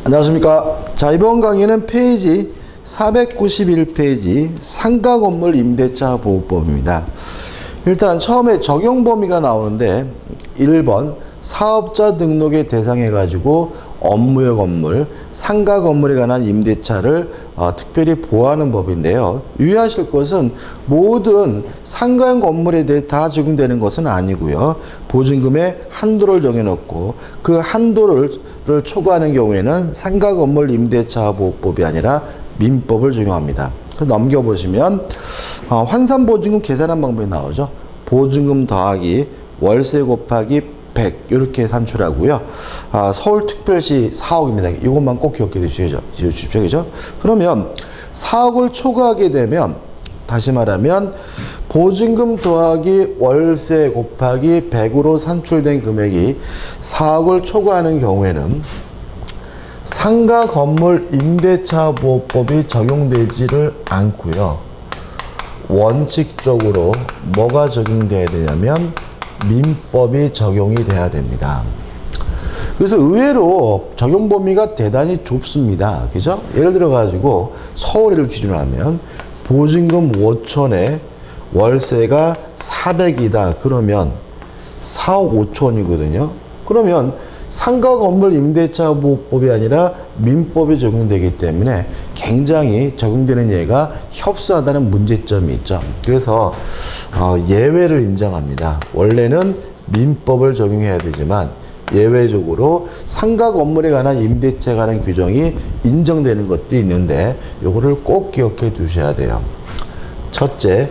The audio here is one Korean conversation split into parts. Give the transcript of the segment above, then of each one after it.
안녕하십니까. 자, 이번 강의는 페이지 491페이지 상가 건물 임대차 보호법입니다. 일단 처음에 적용 범위가 나오는데 1번 사업자 등록에 대상해 가지고 업무용 건물, 상가 건물에 관한 임대차를 특별히 보호하는 법인데요. 유의하실 것은 모든 상가형 건물에 대해 다 적용되는 것은 아니고요. 보증금의 한도를 정해놓고 그 한도를 초과하는 경우에는 상가 건물 임대차 보호법이 아니라 민법을 적용합니다. 넘겨보시면 환산보증금 계산한 방법이 나오죠. 보증금 더하기 월세 곱하기 100 이렇게 산출하고요. 서울특별시 4억입니다. 이것만 꼭 기억해 주십시오. 그죠? 그러면 4억을 초과하게 되면 다시 말하면 보증금 더하기 월세 곱하기 100으로 산출된 금액이 4억을 초과하는 경우에는 상가 건물 임대차 보호법이 적용되지를 않고요. 원칙적으로 뭐가 적용돼야 되냐면 민법이 적용이 돼야 됩니다. 그래서 의외로 적용 범위가 대단히 좁습니다. 그죠? 예를 들어 가지고 서울을 기준으로 하면 보증금 5천에 월세가 400이다. 그러면 4억 5천이거든요. 그러면 상가 건물 임대차 보호법이 아니라 민법이 적용되기 때문에 굉장히 적용되는 예가 협소하다는 문제점이 있죠. 그래서 예외를 인정합니다. 원래는 민법을 적용해야 되지만 예외적으로 상가 건물에 관한 임대차에 관한 규정이 인정되는 것도 있는데 요거를 꼭 기억해 두셔야 돼요. 첫째,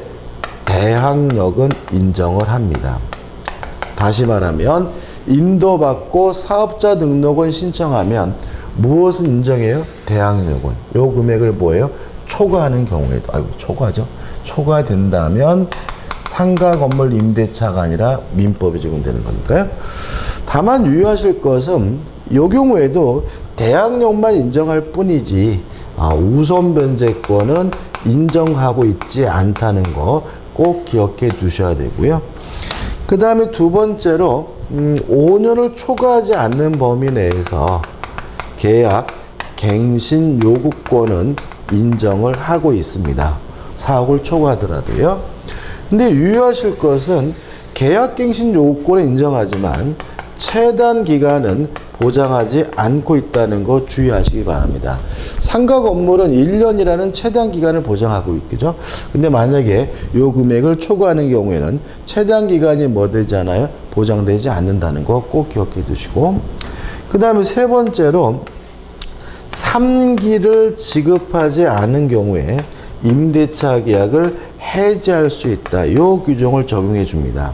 대항력은 인정을 합니다. 다시 말하면 인도받고 사업자 등록은 신청하면 무엇은 인정해요? 대항력은. 요 금액을 뭐예요? 초과하는 경우에도, 초과죠. 초과된다면 상가 건물 임대차가 아니라 민법이 적용되는 거니까요. 다만 유의하실 것은 요 경우에도 대항력만 인정할 뿐이지 우선 변제권은 인정하고 있지 않다는 거 꼭 기억해 두셔야 되고요. 그 다음에 두 번째로 5년을 초과하지 않는 범위 내에서 계약 갱신 요구권은 인정을 하고 있습니다. 4억을 초과하더라도요. 근데 유의하실 것은 계약 갱신 요구권은 인정하지만 체단 기간은 보장하지 않고 있다는 거 주의하시기 바랍니다. 상가 건물은 1년이라는 체단 기간을 보장하고 있죠. 근데 만약에 요 금액을 초과하는 경우에는 체단 기간이 뭐 되잖아요? 보장되지 않는다는 거 꼭 기억해 두시고, 그 다음에 세 번째로 3기를 지급하지 않은 경우에 임대차 계약을 해지할 수 있다. 요 규정을 적용해 줍니다.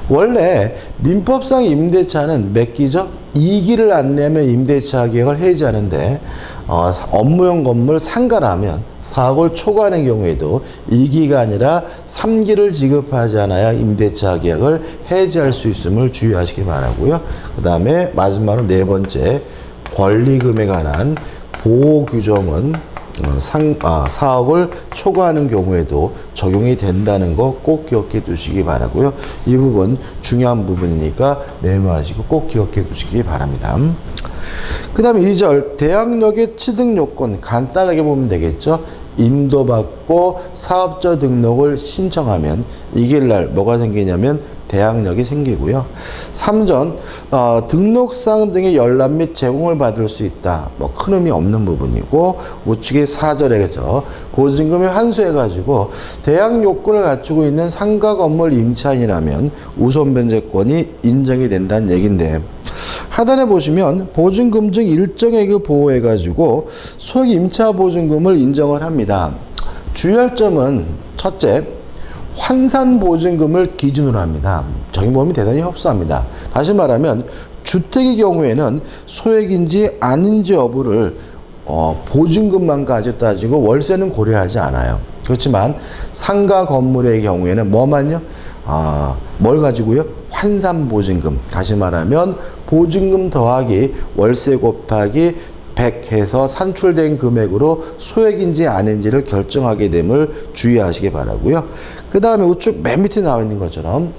원래 민법상 임대차는 몇 기죠? 2기를 안 내면 임대차 계약을 해지하는데 업무용 건물 상가라면 4억을 초과하는 경우에도 2기가 아니라 3기를 지급하지 않아야 임대차 계약을 해지할 수 있음을 주의하시기 바라고요. 그 다음에 마지막으로 네 번째, 권리금에 관한 보호 규정은 4억을 초과하는 경우에도 적용이 된다는 거 꼭 기억해 두시기 바라고요. 이 부분 중요한 부분이니까 메모하시고 꼭 기억해 두시기 바랍니다. 그 다음에 2절, 대항력의 취득 요건 간단하게 보면 되겠죠. 인도받고 사업자 등록을 신청하면 이길날 뭐가 생기냐면 대항력이 생기고요. 3전, 등록상 등의 열람 및 제공을 받을 수 있다. 뭐 큰 의미 없는 부분이고, 우측의 4절에서 보증금을 환수해가지고 대항 요건을 갖추고 있는 상가 건물 임차인이라면 우선 변제권이 인정이 된다는 얘긴데, 하단에 보시면 보증금 중 일정액을 보호해가지고 소액 임차 보증금을 인정을 합니다. 주의할 점은 첫째, 환산 보증금을 기준으로 합니다. 적용 범위 대단히 협소합니다. 다시 말하면 주택의 경우에는 소액인지 아닌지 여부를 보증금만 가지고 따지고 월세는 고려하지 않아요. 그렇지만 상가 건물의 경우에는 뭐만요? 뭘 가지고요? 환산 보증금. 다시 말하면 보증금 더하기 월세 곱하기 100 해서 산출된 금액으로 소액인지 아닌지를 결정하게 됨을 주의하시기 바라고요. 그 다음에 우측 맨 밑에 나와 있는 것처럼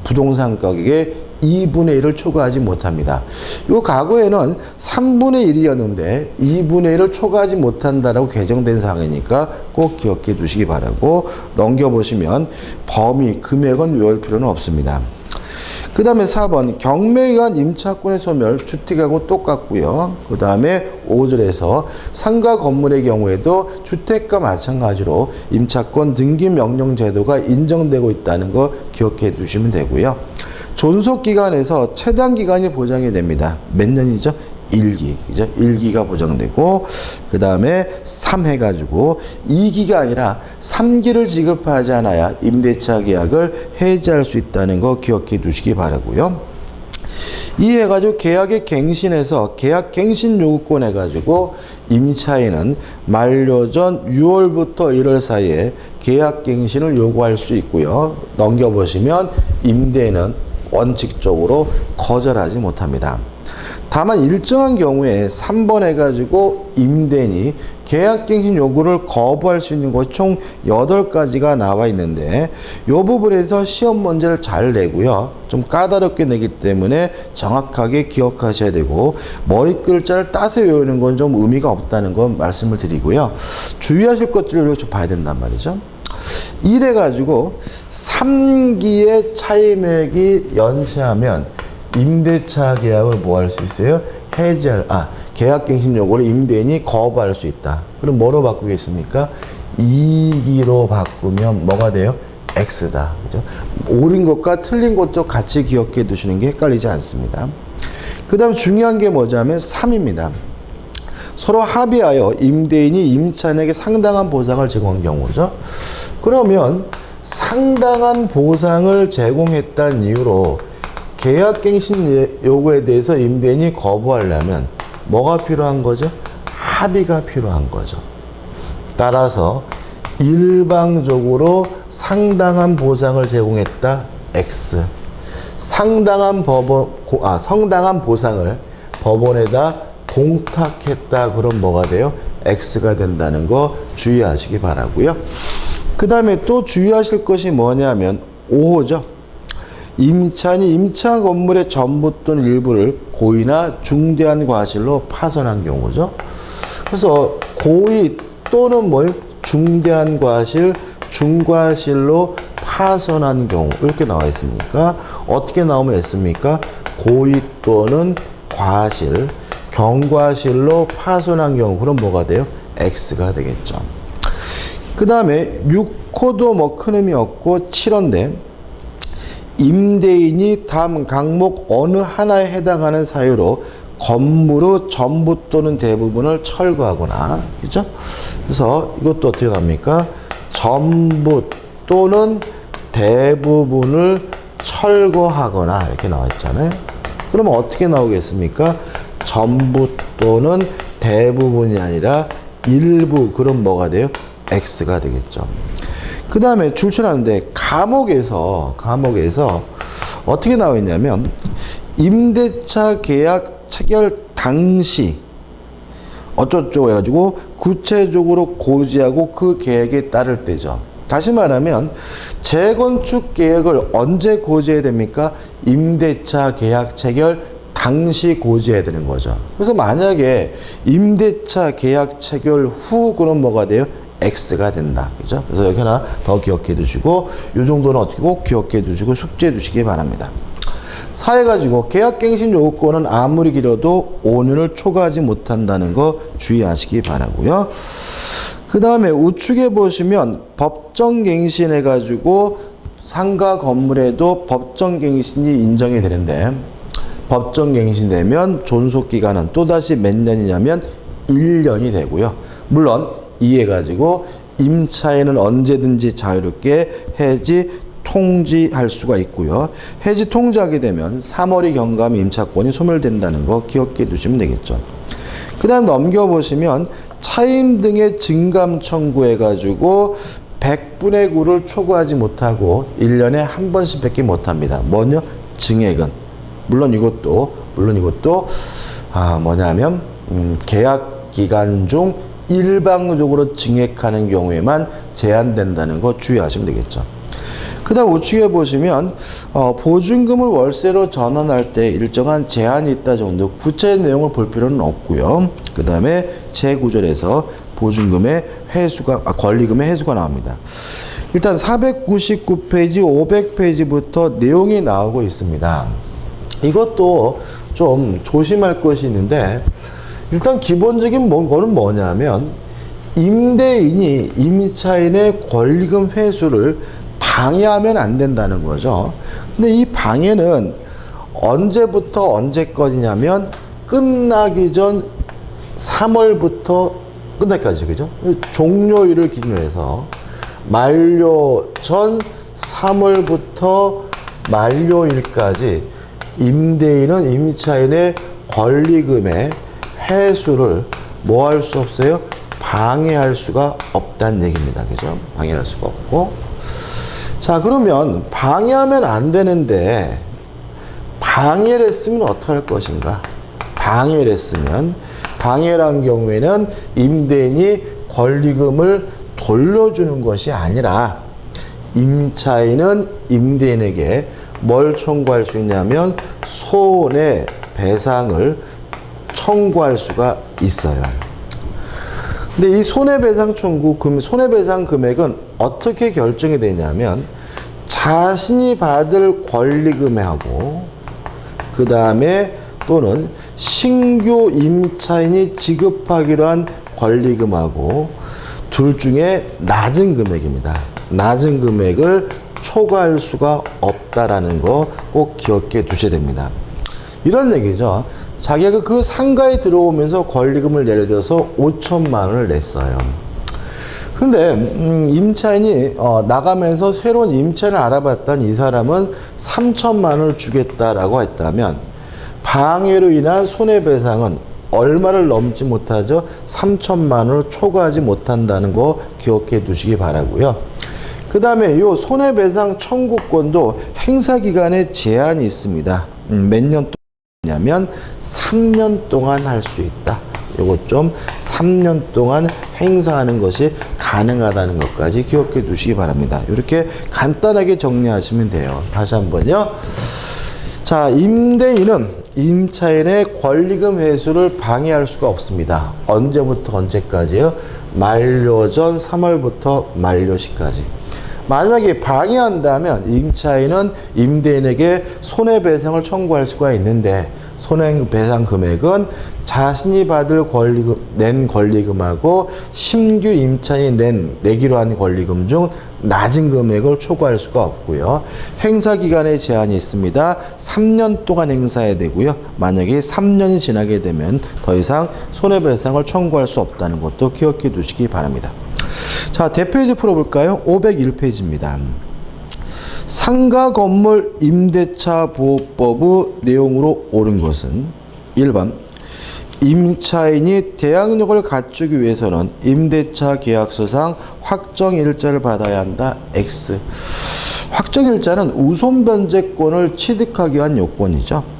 부동산 가격의 2분의 1을 초과하지 못합니다. 요 과거에는 3분의 1이었는데 2분의 1을 초과하지 못한다라고 개정된 상황이니까 꼭 기억해 두시기 바라고, 넘겨보시면 범위, 금액은 외울 필요는 없습니다. 그 다음에 4번 경매관 임차권의 소멸, 주택하고 똑같고요. 그 다음에 5절에서 상가 건물의 경우에도 주택과 마찬가지로 임차권 등기 명령 제도가 인정되고 있다는 거 기억해 두시면 되고요. 존속기간에서 최단 기간이 보장이 됩니다. 몇 년이죠? 1기, 그죠? 1기가 보장되고, 그 다음에 3 해가지고 2기가 아니라 3기를 지급하지 않아야 임대차 계약을 해지할 수 있다는 거 기억해 두시기 바라고요. 이 해가지고 계약의 갱신에서 계약 갱신 요구권 해가지고 임차인은 만료 전 6월부터 1월 사이에 계약 갱신을 요구할 수 있고요. 넘겨보시면 임대인은 원칙적으로 거절하지 못합니다. 다만 일정한 경우에 3번 해가지고 임대인이 계약갱신 요구를 거부할 수 있는 것이 총 8가지가 나와 있는데, 이 부분에서 시험 문제를 잘 내고요. 좀 까다롭게 내기 때문에 정확하게 기억하셔야 되고, 머리 글자를 따서 외우는 건 좀 의미가 없다는 건 말씀을 드리고요. 주의하실 것들을 좀 봐야 된단 말이죠. 이래가지고 3기의 차임액이 연체하면 임대차 계약을 뭐 할 수 있어요? 계약갱신 요구를 임대인이 거부할 수 있다. 그럼 뭐로 바꾸겠습니까? 2기로 바꾸면 뭐가 돼요? X다. 그죠? 옳은 것과 틀린 것도 같이 기억해 두시는 게 헷갈리지 않습니다. 그 다음 중요한 게 뭐냐면 3입니다. 서로 합의하여 임대인이 임차인에게 상당한 보상을 제공한 경우죠. 그러면 상당한 보상을 제공했다는 이유로 계약갱신 요구에 대해서 임대인이 거부하려면 뭐가 필요한 거죠? 합의가 필요한 거죠. 따라서 일방적으로 상당한 보상을 제공했다, X. 상당한 보상을 법원에다 공탁했다, 그럼 뭐가 돼요? X가 된다는 거 주의하시기 바라고요. 그 다음에 또 주의하실 것이 뭐냐면 5호죠. 임차인이 임차 건물의 전부 또는 일부를 고의나 중대한 과실로 파손한 경우죠. 그래서 고의 또는 중대한 과실, 중과실로 파손한 경우, 이렇게 나와 있으니까 어떻게 나오면 됐습니까? 고의 또는 과실, 경과실로 파손한 경우, 그럼 뭐가 돼요? X가 되겠죠. 그 다음에 6호도 큰 의미 없고 7호인데, 임대인이 다음 항목 어느 하나에 해당하는 사유로 건물의 전부 또는 대부분을 철거하거나, 그죠? 그래서 이것도 어떻게 나옵니까? 전부 또는 대부분을 철거하거나 이렇게 나와 있잖아요. 그러면 어떻게 나오겠습니까? 전부 또는 대부분이 아니라 일부, 그럼 뭐가 돼요? X가 되겠죠. 그 다음에 출전하는데 감옥에서 어떻게 나와 있냐면, 임대차 계약 체결 당시 어쩌고 해가지고 구체적으로 고지하고 그 계획에 따를 때죠. 다시 말하면 재건축 계획을 언제 고지해야 됩니까? 임대차 계약 체결 당시 고지해야 되는 거죠. 그래서 만약에 임대차 계약 체결 후, 그럼 뭐가 돼요? X가 된다. 그죠? 그래서 여기 하나 더 기억해 두시고, 이 정도는 어떻게 꼭 기억해 두시고 숙지해 두시기 바랍니다. 4해 가지고 계약갱신 요구권은 아무리 길어도 5년을 초과하지 못한다는 거 주의하시기 바라고요. 그 다음에 우측에 보시면 법정갱신 해가지고 상가 건물에도 법정갱신이 인정이 되는데, 법정갱신 되면 존속기간은 또다시 몇 년이냐면 1년이 되고요. 물론 이해가지고 임차인은 언제든지 자유롭게 해지 통지할 수가 있고요. 해지 통지하게 되면 3월이 경과하면 임차권이 소멸된다는 거 기억해 두시면 되겠죠. 그 다음 넘겨보시면 차임 등의 증감 청구해가지고 100분의 9를 초과하지 못하고 1년에 한 번씩 밖에 못합니다. 뭐냐? 증액은. 물론 이것도 뭐냐면 계약 기간 중 일방적으로 증액하는 경우에만 제한된다는 거 주의하시면 되겠죠. 그 다음 우측에 보시면 보증금을 월세로 전환할 때 일정한 제한이 있다 정도 구체적인 내용을 볼 필요는 없고요. 그 다음에 제9절에서 보증금의 회수가 권리금의 회수가 나옵니다. 일단 499페이지 500페이지부터 내용이 나오고 있습니다. 이것도 좀 조심할 것이 있는데 일단 기본적인 거는 뭐냐면 임대인이 임차인의 권리금 회수를 방해하면 안 된다는 거죠. 근데 이 방해는 언제부터 언제까지냐면 끝나기 전 3월부터 끝날까지, 그죠? 종료일을 기준으로 해서 만료 전 3월부터 만료일까지 임대인은 임차인의 권리금의 회수를 뭐 할 수 없어요? 방해할 수가 없다는 얘기입니다. 그죠? 방해할 수가 없고. 자, 그러면 방해하면 안 되는데 방해를 했으면 어떻게 할 것인가? 방해를 했으면 방해란 경우에는 임대인이 권리금을 돌려주는 것이 아니라 임차인은 임대인에게 뭘 청구할 수 있냐면 손해배상을 청구할 수가 있어요. 근데 이 손해배상 청구 손해배상 금액은 어떻게 결정이 되냐면 자신이 받을 권리금하고 그 다음에 또는 신규 임차인이 지급하기로 한 권리금하고 둘 중에 낮은 금액입니다. 낮은 금액을 초과할 수가 없다라는 거 꼭 기억해 두셔야 됩니다. 이런 얘기죠. 자기가 그 상가에 들어오면서 권리금을 예를 들어서 5천만 원을 냈어요. 근데 임차인이 나가면서 새로운 임차인을 알아봤던 이 사람은 3천만 원을 주겠다라고 했다면 방해로 인한 손해배상은 얼마를 넘지 못하죠? 3천만 원을 초과하지 못한다는 거 기억해 두시기 바라고요. 그 다음에 이 손해배상 청구권도 행사기간에 제한이 있습니다. 몇 년 동안이냐면 3년 동안 할 수 있다. 요것 좀 3년 동안 행사하는 것이 가능하다는 것까지 기억해 두시기 바랍니다. 이렇게 간단하게 정리하시면 돼요. 다시 한번요. 자, 임대인은 임차인의 권리금 회수를 방해할 수가 없습니다. 언제부터 언제까지요? 만료 전 3월부터 만료시까지. 만약에 방해한다면 임차인은 임대인에게 손해배상을 청구할 수가 있는데 손해배상 금액은 자신이 받을 낸 권리금하고 신규 임차인이 내기로 한 권리금 중 낮은 금액을 초과할 수가 없고요. 행사기간에 제한이 있습니다. 3년 동안 행사해야 되고요. 만약에 3년이 지나게 되면 더 이상 손해배상을 청구할 수 없다는 것도 기억해 두시기 바랍니다. 자, 대표이즈 풀어볼까요? 501페이지입니다. 상가 건물 임대차 보호법의 내용으로 옳은 것은 1번 임차인이 대항력을 갖추기 위해서는 임대차 계약서상 확정일자를 받아야 한다. X. 확정일자는 우선 변제권을 취득하기 위한 요건이죠.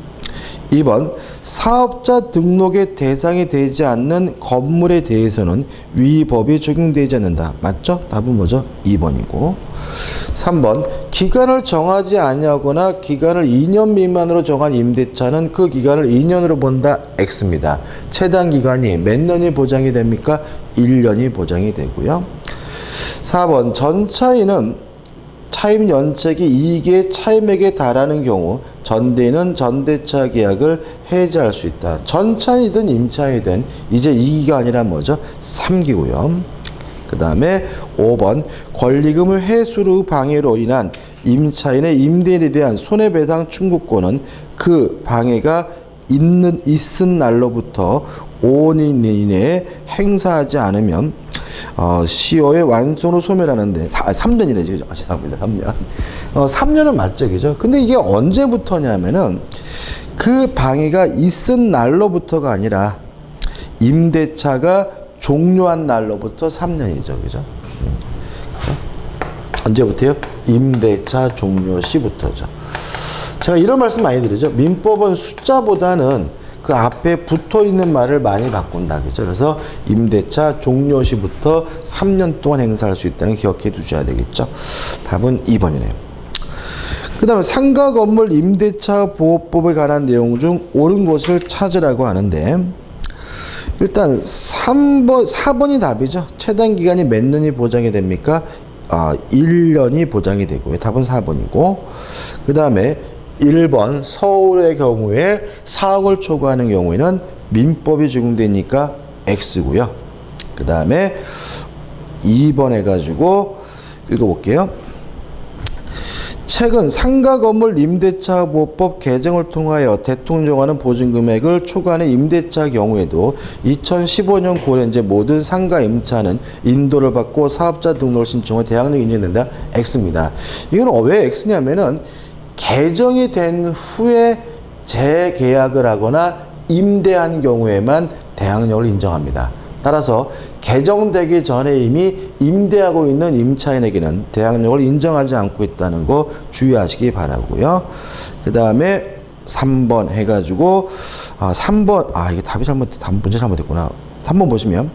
2번 사업자 등록의 대상이 되지 않는 건물에 대해서는 위 법이 적용되지 않는다. 맞죠? 답은 뭐죠? 2번이고 3번 기간을 정하지 아니하거나 기간을 2년 미만으로 정한 임대차는 그 기간을 2년으로 본다. X입니다. 최단 기간이 몇 년이 보장이 됩니까? 1년이 보장이 되고요. 4번 전차인은 차임 연책이 이익의 차임액에 달하는 경우 전대인은 전대차 계약을 해지할 수 있다. 전차이든 임차이든 이제 2기가 아니라 뭐죠? 3기고요. 그 다음에 5번 권리금의 회수로 방해로 인한 임차인의 임대인에 대한 손해배상 청구권은 그 방해가 있은 날로부터 5년 이내에 행사하지 않으면 시효의 완성으로 소멸하는데 3년이네 지금. 죄송합니다. 3년. 3년은 맞죠, 그죠? 근데 이게 언제부터냐면은 그 방해가 있은 날로부터가 아니라 임대차가 종료한 날로부터 3년이죠, 그죠? 그죠? 언제부터요? 임대차 종료 시부터죠. 제가 이런 말씀 많이 드리죠. 민법은 숫자보다는 그 앞에 붙어 있는 말을 많이 바꾼다. 그죠? 그래서 임대차 종료 시부터 3년 동안 행사할 수 있다는 거 기억해 두셔야 되겠죠. 답은 2번이네요. 다음에 상가 건물 임대차 보호법에 관한 내용 중 옳은 것을 찾으라고 하는데, 일단 4번이 답이죠. 최단 기간이 몇 년이 보장이 됩니까? 1년이 보장이 되고요. 답은 4번이고, 그 다음에 1번 서울의 경우에 4억을 초과하는 경우에는 민법이 적용되니까 X고요. 그 다음에 2번 해가지고 읽어볼게요. 최근 상가 건물 임대차 보호법 개정을 통하여 대통령령하는 보증금액을 초과하는 임대차 경우에도 2015년 고려현재 모든 상가 임차는 인도를 받고 사업자 등록을 신청해 대항력이 인정된다. X입니다. 이건 왜 X냐면은 개정이 된 후에 재계약을 하거나 임대한 경우에만 대항력을 인정합니다. 따라서 개정되기 전에 이미 임대하고 있는 임차인에게는 대항력을 인정하지 않고 있다는 거 주의하시기 바라고요. 그 다음에 3번 해가지고 3번 이게 답이 문제 잘못됐구나. 3번 보시면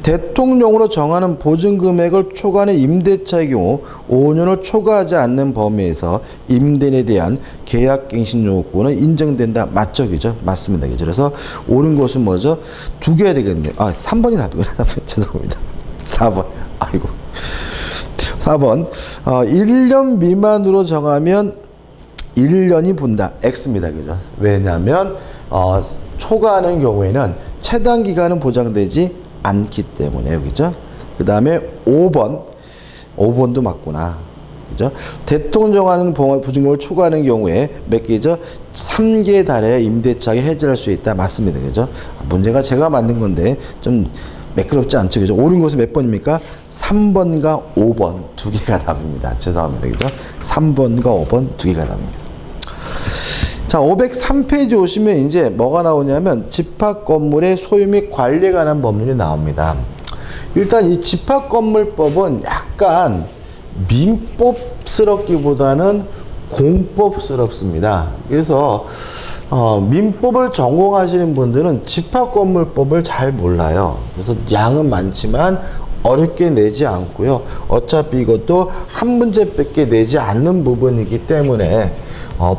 대통령으로 정하는 보증금액을 초과하는 임대차의 경우 5년을 초과하지 않는 범위에서 임대인에 대한 계약갱신 요구권은 인정된다. 맞죠? 그죠? 맞습니다. 그죠? 그래서 옳은 것은 뭐죠? 두 개야 되겠네요. 3번이 답이구나. 죄송합니다. 4번. 4번. 1년 미만으로 정하면 1년이 본다. X입니다. 그죠? 왜냐하면 초과하는 경우에는 최단 기간은 보장되지 않기 때문에, 그죠? 그 다음에 5번도 맞구나. 그죠? 대통령하는 보증금을 초과하는 경우에 몇 개죠? 3개 달에 임대차에 해지할 수 있다. 맞습니다. 그죠? 문제가 제가 만든 건데 좀 매끄럽지 않죠. 그죠? 옳은 것은 몇 번입니까? 3번과 5번 두 개가 답입니다. 죄송합니다. 그죠? 3번과 5번 두 개가 답입니다. 자, 503페이지 오시면 이제 뭐가 나오냐면 집합 건물의 소유 및 관리에 관한 법률이 나옵니다. 일단 이 집합 건물법은 약간 민법스럽기보다는 공법스럽습니다. 그래서 민법을 전공하시는 분들은 집합 건물법을 잘 몰라요. 그래서 양은 많지만 어렵게 내지 않고요. 어차피 이것도 한 문제밖에 내지 않는 부분이기 때문에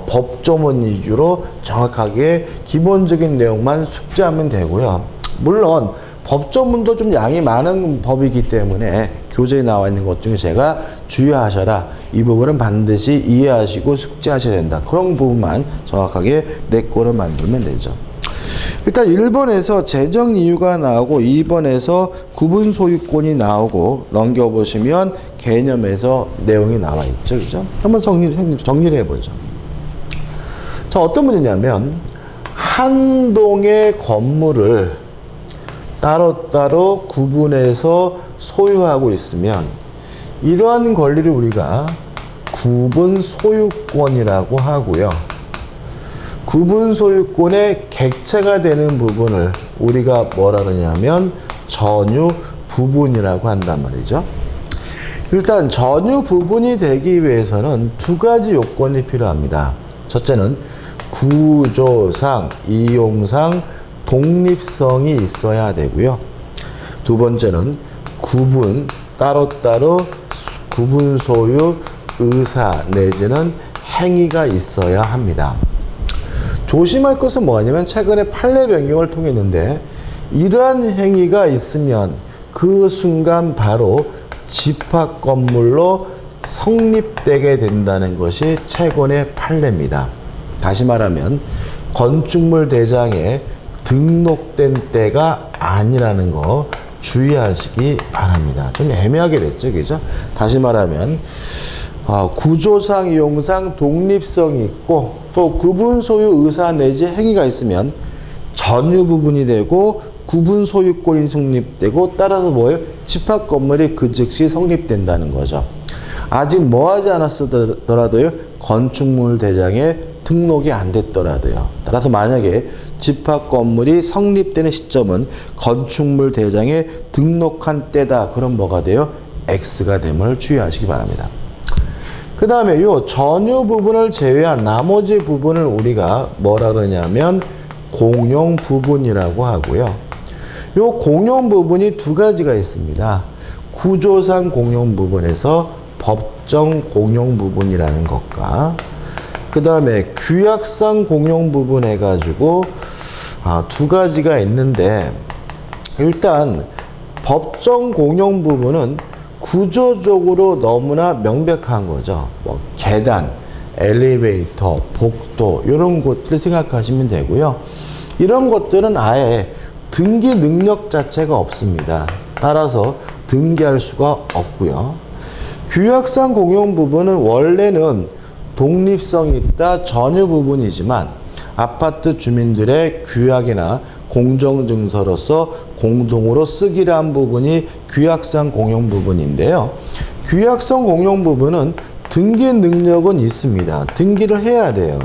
법조문 위주로 정확하게 기본적인 내용만 숙지하면 되고요. 물론 법조문도 좀 양이 많은 법이기 때문에 교재에 나와 있는 것 중에 제가 주의하셔라. 이 부분은 반드시 이해하시고 숙지하셔야 된다. 그런 부분만 정확하게 내 거를 만들면 되죠. 일단 1번에서 재정 이유가 나오고 2번에서 구분 소유권이 나오고 넘겨보시면 개념에서 내용이 나와 있죠. 그죠? 한번 정리를 해보죠. 자, 어떤 문제냐면 한 동의 건물을 따로따로 구분해서 소유하고 있으면 이러한 권리를 우리가 구분 소유권이라고 하고요. 구분 소유권의 객체가 되는 부분을 우리가 뭐라 그러냐면 전유 부분이라고 한단 말이죠. 일단 전유 부분이 되기 위해서는 두 가지 요건이 필요합니다. 첫째는 구조상, 이용상 독립성이 있어야 되고요. 두 번째는 따로따로 구분 소유 의사 내지는 행위가 있어야 합니다. 조심할 것은 뭐냐면 최근에 판례 변경을 통했는데 이러한 행위가 있으면 그 순간 바로 집합 건물로 성립되게 된다는 것이 최근의 판례입니다. 다시 말하면 건축물 대장에 등록된 때가 아니라는 거 주의하시기 바랍니다. 좀 애매하게 됐죠, 그죠? 다시 말하면 구조상, 이용상 독립성이 있고 또 구분 소유 의사 내지 행위가 있으면 전유 부분이 되고 구분 소유권이 성립되고 따라서 뭐예요? 집합 건물이 그 즉시 성립된다는 거죠. 아직 뭐 하지 않았더라도요, 건축물 대장에 등록이 안 됐더라도요. 따라서 만약에 집합 건물이 성립되는 시점은 건축물 대장에 등록한 때다. 그럼 뭐가 돼요? X가 됨을 주의하시기 바랍니다. 그 다음에 요 전유 부분을 제외한 나머지 부분을 우리가 뭐라 그러냐면 공용 부분이라고 하고요. 요 공용 부분이 두 가지가 있습니다. 구조상 공용 부분에서 법정 공용 부분이라는 것과 그 다음에 규약상 공용 부분 해가지고 두 가지가 있는데, 일단 법정 공용 부분은 구조적으로 너무나 명백한 거죠. 뭐 계단, 엘리베이터, 복도 이런 것들을 생각하시면 되고요. 이런 것들은 아예 등기 능력 자체가 없습니다. 따라서 등기할 수가 없고요. 규약상 공용 부분은 원래는 독립성이 있다 전유 부분이지만 아파트 주민들의 규약이나 공정증서로서 공동으로 쓰기로 한 부분이 규약상 공용 부분인데요. 규약상 공용 부분은 등기 능력은 있습니다. 등기를 해야 돼요.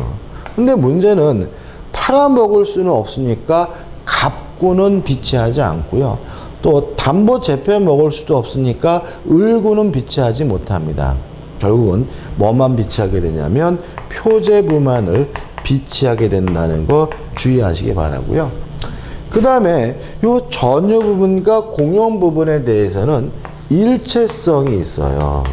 근데 문제는 팔아먹을 수는 없으니까 갑구는 비치하지 않고요. 또 담보 재패 먹을 수도 없으니까 을구는 비치하지 못합니다. 결국은 뭐만 비치하게 되냐면 표제부만을 비치하게 된다는 거 주의하시기 바라고요. 그 다음에 이 전유 부분과 공용 부분에 대해서는 일체성이 있어요.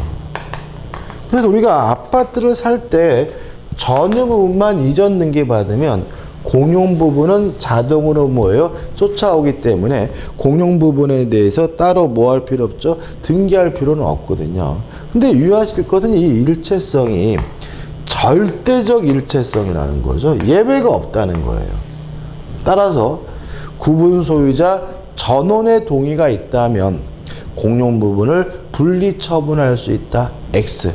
그래서 우리가 아파트를 살 때 전유 부분만 이전 등기 받으면 공용 부분은 자동으로 뭐예요? 쫓아오기 때문에 공용 부분에 대해서 따로 뭐 할 필요 없죠? 등기할 필요는 없거든요. 근데 유의하실 것은 이 일체성이 절대적 일체성이라는 거죠. 예외가 없다는 거예요. 따라서 구분 소유자 전원의 동의가 있다면 공용 부분을 분리 처분할 수 있다. X.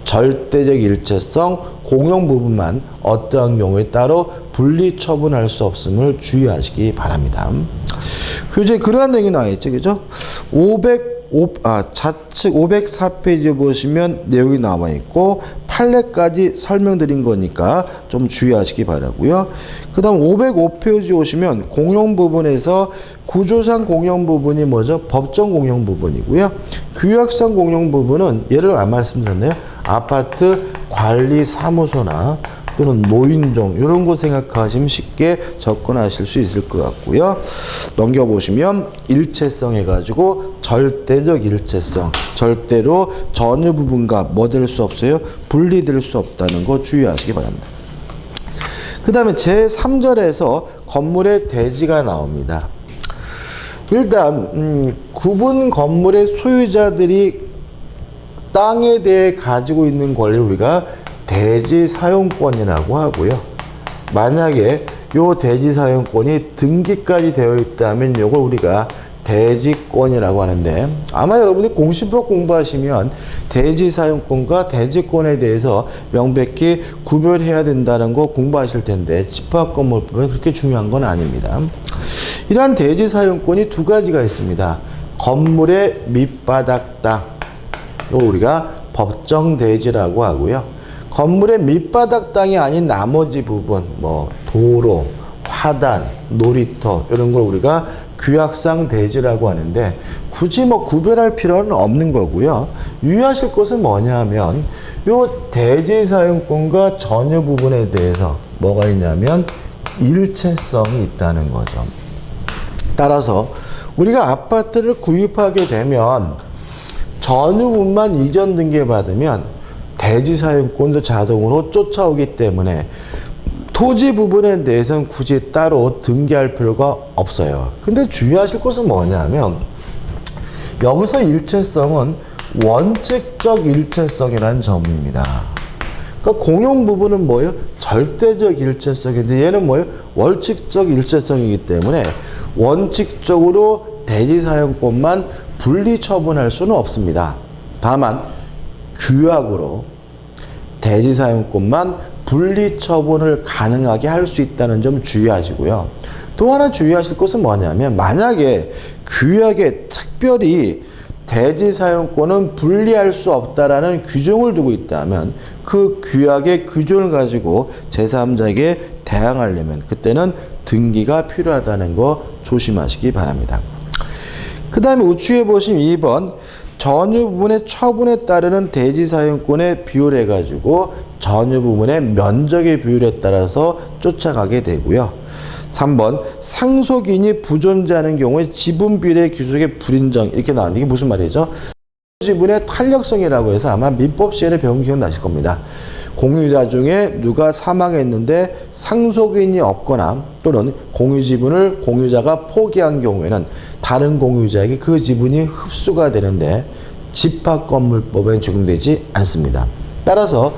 절대적 일체성 공용 부분만 어떠한 경우에 따로 분리 처분할 수 없음을 주의하시기 바랍니다. 이제 그러한 내용이 나와 있죠. 그죠? 좌측 504페이지 보시면 내용이 나와 있고 판례까지 설명드린 거니까 좀 주의하시기 바라고요. 그 다음 505페이지 오시면 공용 부분에서 구조상 공용 부분이 뭐죠? 법정 공용 부분이고요. 규약상 공용 부분은 예를 말씀드렸네요. 아파트 관리 사무소나 또는 노인정 이런 거 생각하시면 쉽게 접근하실 수 있을 것 같고요. 넘겨보시면 일체성 해가지고 절대적 일체성, 절대로 전유 부분과 뭐 될 수 없어요? 분리될 수 없다는 거 주의하시기 바랍니다. 그 다음에 제3절에서 건물의 대지가 나옵니다. 일단 구분 건물의 소유자들이 땅에 대해 가지고 있는 권리를 우리가 대지 사용권이라고 하고요. 만약에 요 대지 사용권이 등기까지 되어 있다면 요걸 우리가 대지권이라고 하는데, 아마 여러분이 공시법 공부하시면 대지 사용권과 대지권에 대해서 명백히 구별해야 된다는 거 공부하실 텐데 집합건물법은 그렇게 중요한 건 아닙니다. 이러한 대지 사용권이 두 가지가 있습니다. 건물의 밑바닥 땅, 이거 우리가 법정 대지라고 하고요. 건물의 밑바닥 땅이 아닌 나머지 부분, 뭐 도로, 화단, 놀이터 이런 걸 우리가 규약상 대지라고 하는데 굳이 뭐 구별할 필요는 없는 거고요. 유의하실 것은 뭐냐면 요 대지 사용권과 전유 부분에 대해서 뭐가 있냐면 일체성이 있다는 거죠. 따라서 우리가 아파트를 구입하게 되면 전유 부분만 이전 등기 받으면 대지 사용권도 자동으로 쫓아오기 때문에 토지 부분에 대해서는 굳이 따로 등기할 필요가 없어요. 근데 주의하실 것은 뭐냐면 여기서 일체성은 원칙적 일체성이라는 점입니다. 그러니까 공용 부분은 뭐예요? 절대적 일체성인데 얘는 뭐예요? 원칙적 일체성이기 때문에 원칙적으로 대지 사용권만 분리 처분할 수는 없습니다. 다만 규약으로 대지 사용권만 분리 처분을 가능하게 할 수 있다는 점 주의하시고요. 또 하나 주의하실 것은 뭐냐면 만약에 규약에 특별히 대지 사용권은 분리할 수 없다라는 규정을 두고 있다면 그 규약의 규정을 가지고 제3자에게 대항하려면 그때는 등기가 필요하다는 거 조심하시기 바랍니다. 그 다음에 우측에 보시면 2번 전유 부분의 처분에 따르는 대지 사용권의 비율해 가지고 전유 부분의 면적의 비율에 따라서 쫓아가게 되고요. 3번 상속인이 부존재하는 경우에 지분 비례 규속의 불인정 이렇게 나왔는데 이게 무슨 말이죠? 지분의 탄력성이라고 해서 아마 민법 시간에 배운 기억 나실 겁니다. 공유자 중에 누가 사망했는데 상속인이 없거나 또는 공유 지분을 공유자가 포기한 경우에는 다른 공유자에게 그 지분이 흡수가 되는데 집합건물법엔 적용되지 않습니다. 따라서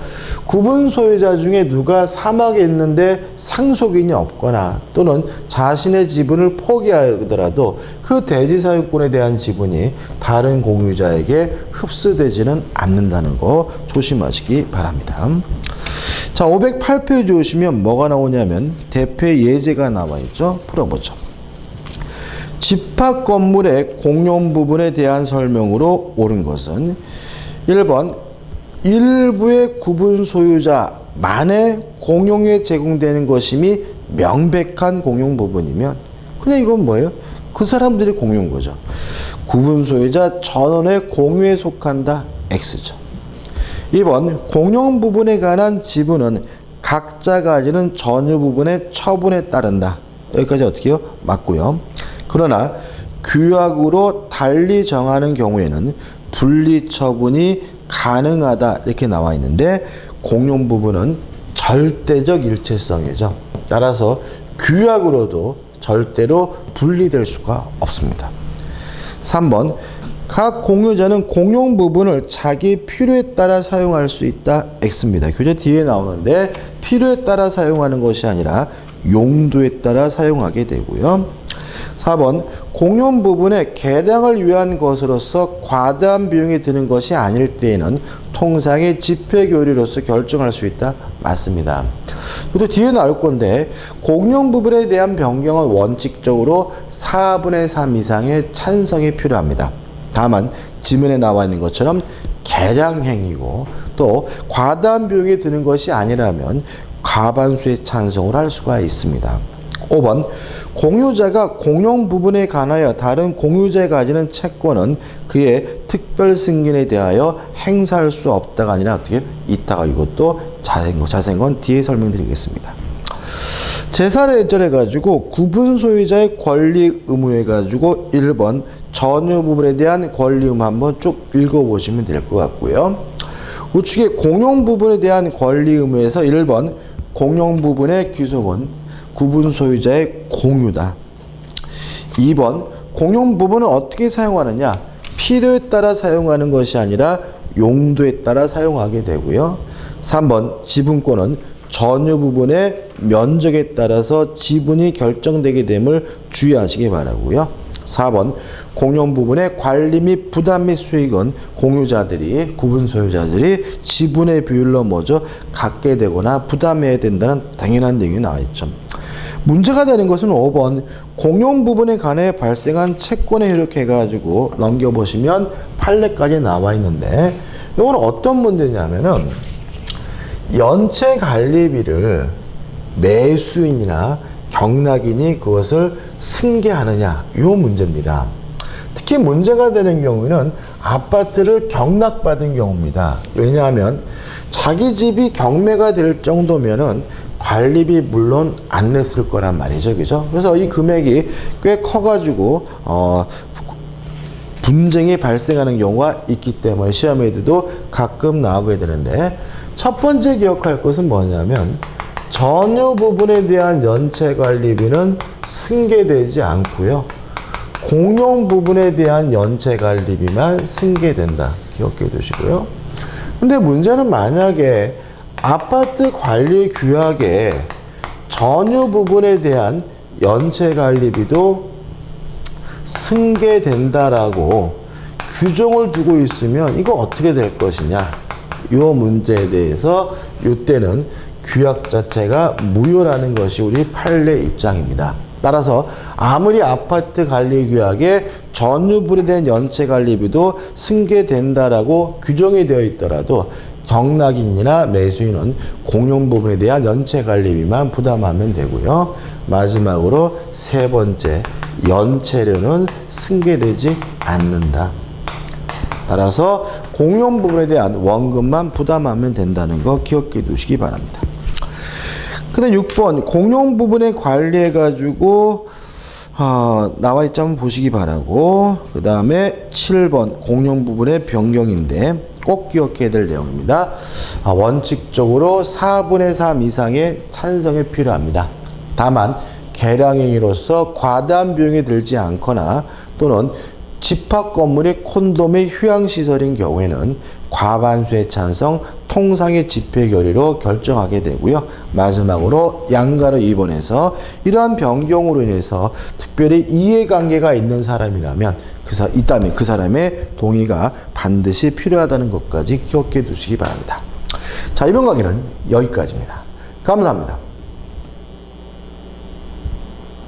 구분 소유자 중에 누가 사망했는데 상속인이 없거나 또는 자신의 지분을 포기하더라도 그 대지 사용권에 대한 지분이 다른 공유자에게 흡수되지는 않는다는 거 조심하시기 바랍니다. 자, 508페이지 오시면 뭐가 나오냐면 대패 예제가 나와 있죠. 풀어보죠. 집합 건물의 공용 부분에 대한 설명으로 옳은 것은 1번 일부의 구분 소유자만의 공용에 제공되는 것임이 명백한 공용 부분이면 그냥 이건 뭐예요? 그 사람들이 공유인 거죠. 구분 소유자 전원의 공유에 속한다. X죠. 2번 공용 부분에 관한 지분은 각자 가지는 전유 부분의 처분에 따른다. 여기까지 어떻게 해요? 맞고요. 그러나 규약으로 달리 정하는 경우에는 분리 처분이 가능하다 이렇게 나와 있는데 공용 부분은 절대적 일체성이죠. 따라서 규약으로도 절대로 분리될 수가 없습니다. 3번 각 공유자는 공용 부분을 자기 필요에 따라 사용할 수 있다. X입니다. 교재 뒤에 나오는데 필요에 따라 사용하는 것이 아니라 용도에 따라 사용하게 되고요. 4번 공용 부분의 개량을 위한 것으로서 과다한 비용이 드는 것이 아닐 때에는 통상의 집회교리로서 결정할 수 있다. 맞습니다. 이것도 뒤에 나올 건데 공용 부분에 대한 변경은 원칙적으로 4분의 3 이상의 찬성이 필요합니다. 다만 지문에 나와 있는 것처럼 개량 행위고 또 과다한 비용이 드는 것이 아니라면 과반수의 찬성을 할 수가 있습니다. 5번 공유자가 공용 부분에 관하여 다른 공유자가 가지는 채권은 그의 특별 승인에 대하여 행사할 수 없다가 아니라 어떻게 있다가 이것도 자세한 건 뒤에 설명드리겠습니다. 제4례절 해가지고 구분 소유자의 권리 의무 해가지고 1번 전유 부분에 대한 권리 의무 한번 쭉 읽어보시면 될 것 같고요. 우측에 공용 부분에 대한 권리 의무에서 1번 공용 부분의 귀속은 구분 소유자의 공유다. 2번 공용 부분은 어떻게 사용하느냐? 필요에 따라 사용하는 것이 아니라 용도에 따라 사용하게 되고요. 3번 지분권은 전유 부분의 면적에 따라서 지분이 결정되게 됨을 주의하시기 바라고요. 4번 공용 부분의 관리 및 부담 및 수익은 공유자들이 구분 소유자들이 지분의 비율로 먼저 갖게 되거나 부담해야 된다는 당연한 내용이 나와 있죠. 문제가 되는 것은 5번 공용 부분에 관해 발생한 채권에 이렇게 해가지고 넘겨보시면 판례까지 나와 있는데 이건 어떤 문제냐면은 연체 관리비를 매수인이나 경락인이 그것을 승계하느냐 이 문제입니다. 특히 문제가 되는 경우에는 아파트를 경락받은 경우입니다. 왜냐하면 자기 집이 경매가 될 정도면은 관리비 물론 안 냈을 거란 말이죠. 그죠? 그래서 이 금액이 꽤 커가지고, 분쟁이 발생하는 경우가 있기 때문에 시험에도 가끔 나오게 되는데, 첫 번째 기억할 것은 뭐냐면, 전유 부분에 대한 연체 관리비는 승계되지 않고요. 공용 부분에 대한 연체 관리비만 승계된다. 기억해 두시고요. 근데 문제는 만약에 아파트 관리 규약에 전유 부분에 대한 연체 관리비도 승계된다라고 규정을 두고 있으면 이거 어떻게 될 것이냐 이 문제에 대해서 이때는 규약 자체가 무효라는 것이 우리 판례 입장입니다. 따라서 아무리 아파트 관리 규약에 전유 부분에 대한 연체 관리비도 승계된다라고 규정이 되어 있더라도 경락인이나 매수인은 공용 부분에 대한 연체 관리비만 부담하면 되고요. 마지막으로 세 번째, 연체료는 승계되지 않는다. 따라서 공용 부분에 대한 원금만 부담하면 된다는 거 기억해 두시기 바랍니다. 그 다음 6번, 공용 부분에 관리해가지고 나와 있지 한번 보시기 바라고, 그 다음에 7번 공용 부분의 변경인데 꼭 기억해야 될 내용입니다. 원칙적으로 4분의 3 이상의 찬성이 필요합니다. 다만 계량행위로서 과다한 비용이 들지 않거나 또는 집합 건물이 콘돔의 휴양시설인 경우에는 과반수의 찬성, 통상의 집회 결의로 결정하게 되고요. 마지막으로 양가로 2번에서 이러한 변경으로 인해서 특별히 이해관계가 있는 사람이라면 있다면 그 사람의 동의가 반드시 필요하다는 것까지 기억해 두시기 바랍니다. 자, 이번 강의는 여기까지입니다. 감사합니다.